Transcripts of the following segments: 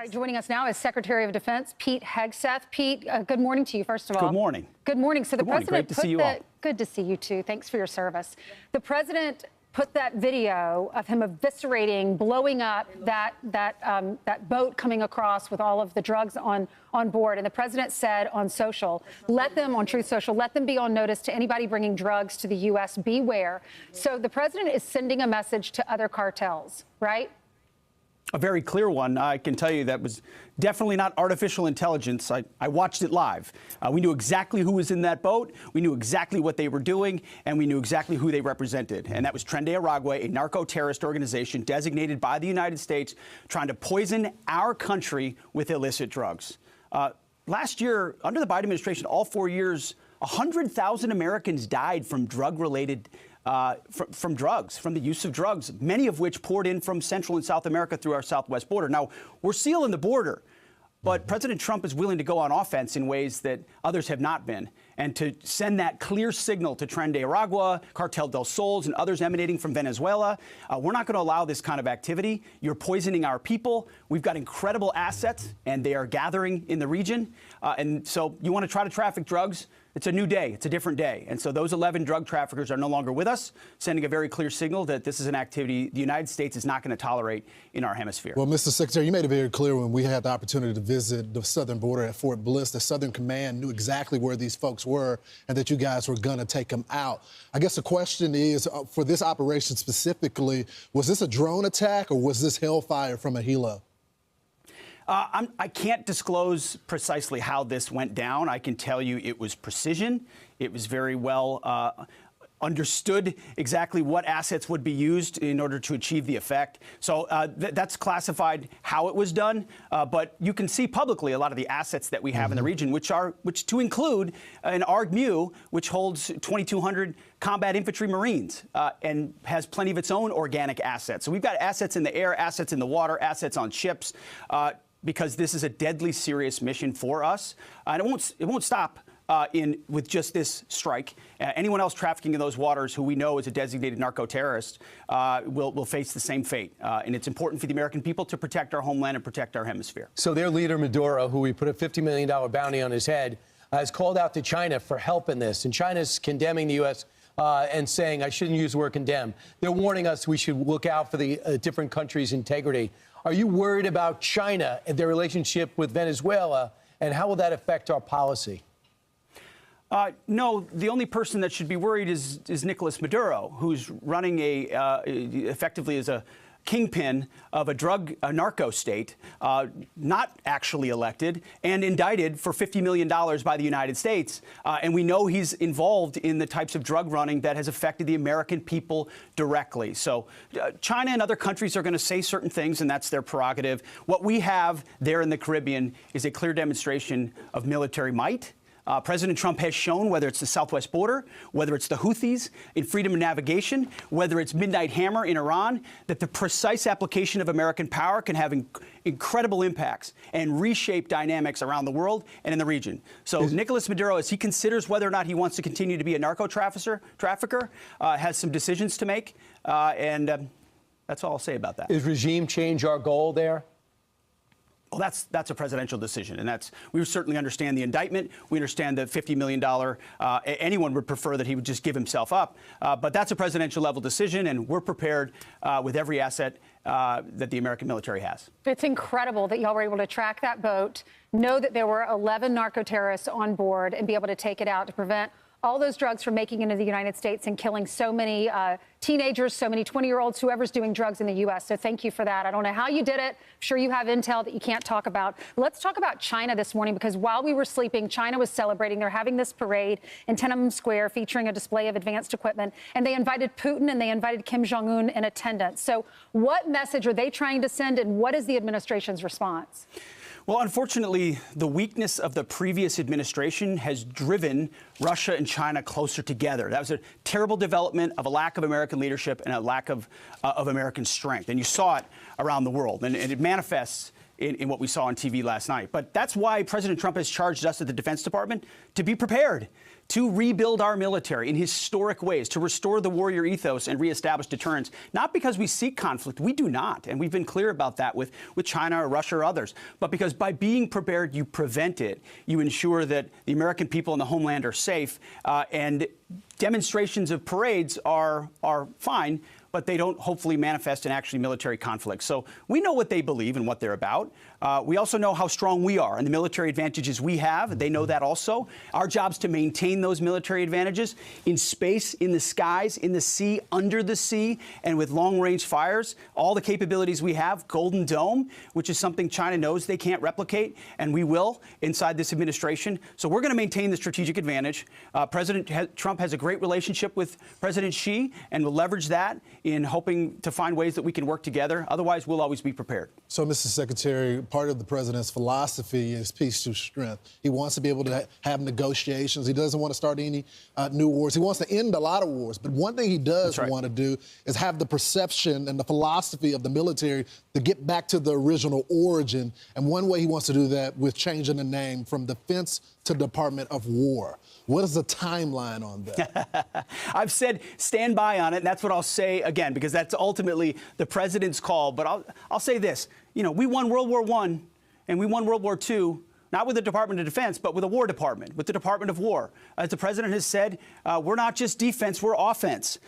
right, joining us now is Secretary of Defense Pete Hegseth. Pete, good morning to you, first of all. Good morning. Good morning. So the president Great to see you all. Good to see you too. Thanks for your service. The president put that video of him eviscerating, blowing up that boat coming across with all of the drugs on board. And the president said on social, on Truth Social, let them be on notice to anybody bringing drugs to the U.S. Beware. So the president is sending a message to other cartels, right? A very clear one. I can tell you that was definitely not artificial intelligence. I watched it live. We knew exactly who was in that boat. We knew exactly what they were doing, and we knew exactly who they represented. And that was Tren de Aragua, a narco-terrorist organization designated by the United States, trying to poison our country with illicit drugs. Last year, under the Biden administration, all 4 years, 100,000 Americans died from drug-related from drugs, from the use of drugs, many of which poured in from Central and South America through our southwest border. Now, we're sealing the border, but President Trump is willing to go on offense in ways that others have not been. And to send that clear signal to Tren de Aragua, Cartel del Sols, and others emanating from Venezuela, we're not going to allow this kind of activity. You're poisoning our people. We've got incredible assets, and they are gathering in the region. And so you want to try to traffic drugs, it's a new day. It's a different day. And so those 11 drug traffickers are no longer with us, sending a very clear signal that this is an activity the United States is not going to tolerate in our hemisphere. Well, Mr. Secretary, you made it very clear when we had the opportunity to visit the southern border at Fort Bliss, the Southern Command knew exactly where these folks were and that you guys were going to take them out. I guess the question is, for this operation specifically, was this a drone attack or was this hellfire from a helo? I can't disclose precisely how this went down. I can tell you it was precision. It was very well understood exactly what assets would be used in order to achieve the effect. So that's classified how it was done. But you can see publicly a lot of the assets that we have in the region, which to include an ARG-MU, which holds 2,200 combat infantry Marines and has plenty of its own organic assets. So we've got assets in the air, assets in the water, assets on ships, because this is a deadly serious mission for us. And it won't stop with just this strike. Anyone else trafficking in those waters who we know is a designated narco-terrorist will face the same fate. And it's important for the American people to protect our homeland and protect our hemisphere. So their leader, Maduro, who we put a $50 million bounty on his head, has called out to China for help in this. And China's condemning the U.S. And saying, I shouldn't use the word condemn. They're warning us we should look out for the different countries' integrity. Are you worried about China and their relationship with Venezuela, and how will that affect our policy? No, the only person that should be worried is Nicolas Maduro, who's running effectively as a kingpin of a narco state, not actually elected, and indicted for $50 million by the United States. And we know he's involved in the types of drug running that has affected the American people directly. So China and other countries are going to say certain things, and that's their prerogative. What we have there in the Caribbean is a clear demonstration of military might. President Trump has shown, whether it's the southwest border, whether it's the Houthis in freedom of navigation, whether it's Midnight Hammer in Iran, that the precise application of American power can have incredible impacts and reshape dynamics around the world and in the region. So Nicolas Maduro, as he considers whether or not he wants to continue to be a narco-trafficker, has some decisions to make, and that's all I'll say about that. Is regime change our goal there? Well, that's a presidential decision, and we certainly understand the indictment. We understand the $50 million. Anyone would prefer that he would just give himself up, but that's a presidential level decision, and we're prepared with every asset that the American military has. It's incredible that y'all were able to track that boat, know that there were 11 narco-terrorists on board, and be able to take it out to prevent all those drugs from making it into the United States and killing so many teenagers, so many 20-year-olds, whoever's doing drugs in the U.S. So thank you for that. I don't know how you did it. I'm sure you have intel that you can't talk about. Let's talk about China this morning, because while we were sleeping, China was celebrating. They're having this parade in Tiananmen Square featuring a display of advanced equipment. And they invited Putin and they invited Kim Jong-un in attendance. So what message are they trying to send, and what is the administration's response? Well, unfortunately, the weakness of the previous administration has driven Russia and China closer together. That was a terrible development of a lack of American leadership and a lack of American strength. And you saw it around the world. And it manifests in what we saw on TV last night. But that's why President Trump has charged us at the Defense Department to be prepared, to rebuild our military in historic ways, to restore the warrior ethos and reestablish deterrence, not because we seek conflict. We do not. And we've been clear about that with China or Russia or others. But because by being prepared, you prevent it. You ensure that the American people and the homeland are safe. And demonstrations of parades are fine, but they don't hopefully manifest in actually military conflicts. So we know what they believe and what they're about. We also know how strong we are and the military advantages we have. They know that also. Our job is to maintain those military advantages in space, in the skies, in the sea, under the sea, and with long-range fires. All the capabilities we have, Golden Dome, which is something China knows they can't replicate, and we will inside this administration. So we're going to maintain the strategic advantage. President Trump has a great relationship with President Xi, and we'll leverage that in hoping to find ways that we can work together. Otherwise, we'll always be prepared. So, Mr. Secretary, part of the president's philosophy is peace through strength. He wants to be able to have negotiations. He doesn't want to start any new wars. He wants to end a lot of wars. But one thing he does want to do is have the perception and the philosophy of the military to get back to the original origin. And one way he wants to do that with changing the name from Defense to Department of War. What is the timeline on that? I've said stand by on it, and that's what I'll say again, because that's ultimately the president's call. But I'll say this. You know, we won World War I and we won World War II, not with the Department of Defense, but with a War Department, with the Department of War. As the president has said, we're not just defense, we're offense.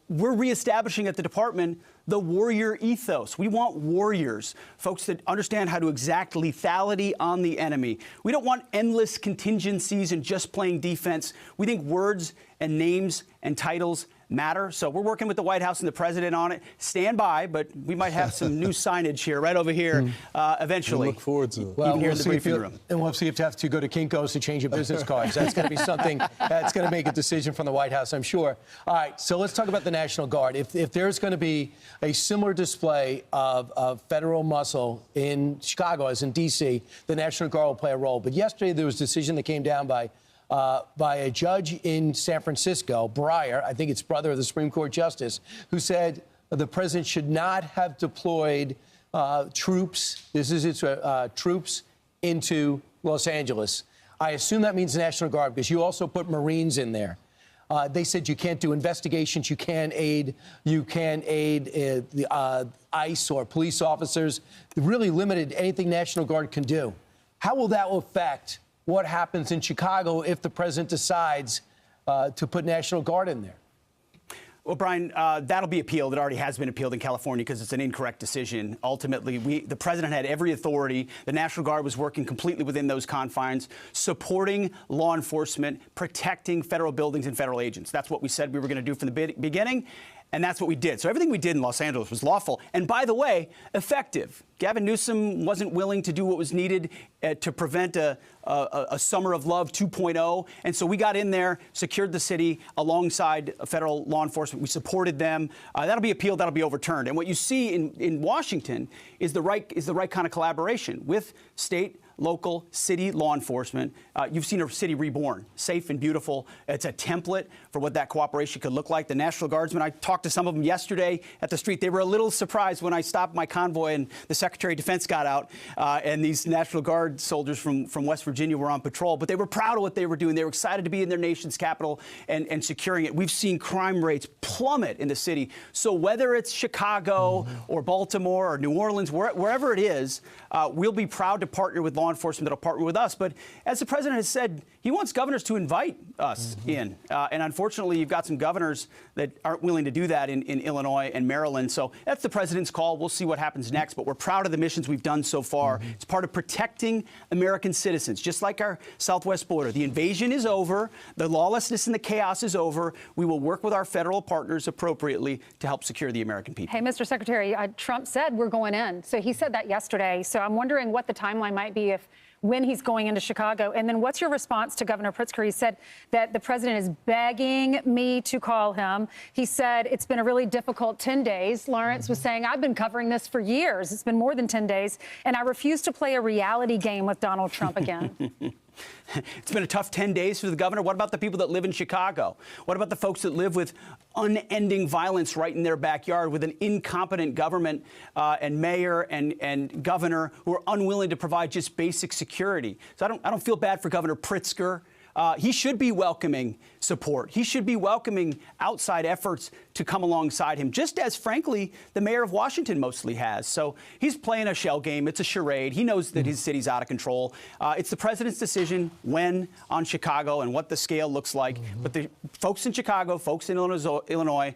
We're reestablishing at the department the warrior ethos. We want warriors, folks that understand how to exact lethality on the enemy. We don't want endless contingencies and just playing defense. We think words and names and titles matter. So we're working with the White House and the president on it. Stand by, but we might have some new signage here, right over here, eventually. We look forward to it. Well, even here in the briefing room. And we'll see if you have to go to Kinko's to change your business cards. That's going to be something that's going to make a decision from the White House, I'm sure. All right, so let's talk about the National Guard. If there's going to be a similar display of federal muscle in Chicago as in D.C., the National Guard will play a role. But yesterday there was a decision that came down by a judge in San Francisco, Breyer, I think it's brother of the Supreme Court Justice, who said the president should not have deployed troops. This is its troops into Los Angeles. I assume that means the National Guard because you also put Marines in there. They said you can't do investigations, you can't aid the ICE or police officers. They really limited anything National Guard can do. How will that affect what happens in Chicago if the president decides to put National Guard in there? Well, Brian, that'll be appealed. It already has been appealed in California because it's an incorrect decision. Ultimately, the president had every authority. The National Guard was working completely within those confines, supporting law enforcement, protecting federal buildings and federal agents. That's what we said we were going to do from the beginning. And that's what we did. So everything we did in Los Angeles was lawful. And by the way, effective. Gavin Newsom wasn't willing to do what was needed to prevent a Summer of Love 2.0. And so we got in there, secured the city alongside federal law enforcement. We supported them. That'll be appealed. That'll be overturned. And what you see in Washington is the right kind of collaboration with state, local, city law enforcement. You've seen a city reborn, safe and beautiful. It's a template for what that cooperation could look like. The National Guardsmen, I talked to some of them yesterday at the street. They were a little surprised when I stopped my convoy and the Secretary of Defense got out and these National Guard soldiers from West Virginia were on patrol. But they were proud of what they were doing. They were excited to be in their nation's capital and securing it. We've seen crime rates plummet in the city. So whether it's Chicago or Baltimore or New Orleans, wherever it is, we'll be proud to partner with law enforcement that'll partner with us. But as the president has said, he wants governors to invite us in. And unfortunately, you've got some governors that aren't willing to do that in Illinois and Maryland. So that's the president's call. We'll see what happens next. But we're proud of the missions we've done so far. It's part of protecting American citizens, just like our southwest border. The invasion is over. The lawlessness and the chaos is over. We will work with our federal partners appropriately to help secure the American people. Hey, Mr. Secretary, Trump said we're going in. So he said that yesterday. So I'm wondering what the timeline might be if when he's going into Chicago. And then what's your response to Governor Pritzker? He said that the president is begging me to call him. He said it's been a really difficult 10 days. Lawrence was saying, I've been covering this for years. It's been more than 10 days. And I refuse to play a reality game with Donald Trump again. It's been a tough 10 days for the governor. What about the people that live in Chicago? What about the folks that live with unending violence right in their backyard, with an incompetent government and mayor and governor who are unwilling to provide just basic security? So I don't feel bad for Governor Pritzker. He should be welcoming support. He should be welcoming outside efforts to come alongside him, just as, frankly, the mayor of Washington mostly has. So he's playing a shell game. It's a charade. He knows that his city's out of control. It's the president's decision when on Chicago and what the scale looks like. But the folks in Chicago, folks in Illinois,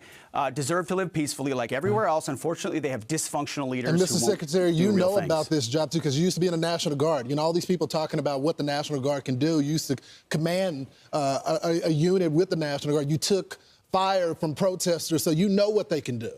deserve to live peacefully like everywhere else. Unfortunately, they have dysfunctional leaders. And Who Mr. won't Secretary, do you real know things. about this job, too, because you used to be in the National Guard. You know, all these people talking about what the National Guard can do. You used to command a unit with the National Guard. You took fire from protesters, so you know what they can do.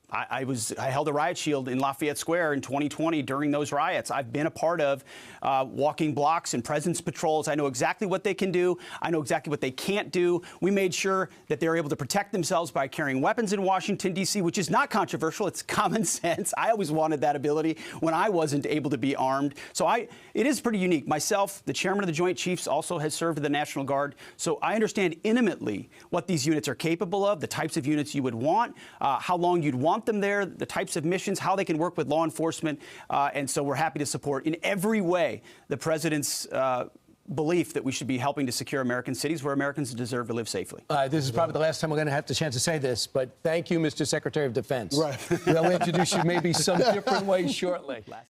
I held a riot shield in Lafayette Square in 2020 during those riots. I've been a part of walking blocks and presence patrols. I know exactly what they can do. I know exactly what they can't do. We made sure that they're able to protect themselves by carrying weapons in Washington, D.C., which is not controversial. It's common sense. I always wanted that ability when I wasn't able to be armed. So it is pretty unique. Myself, the chairman of the Joint Chiefs, also has served in the National Guard. So I understand intimately what these units are capable of, the types of units you would want, how long you'd want them there, the types of missions, how they can work with law enforcement. And so we're happy to support in every way the president's belief that we should be helping to secure American cities where Americans deserve to live safely. This is probably the last time we're going to have the chance to say this, but thank you, Mr. Secretary of Defense. Right. We'll introduce you maybe some different way shortly.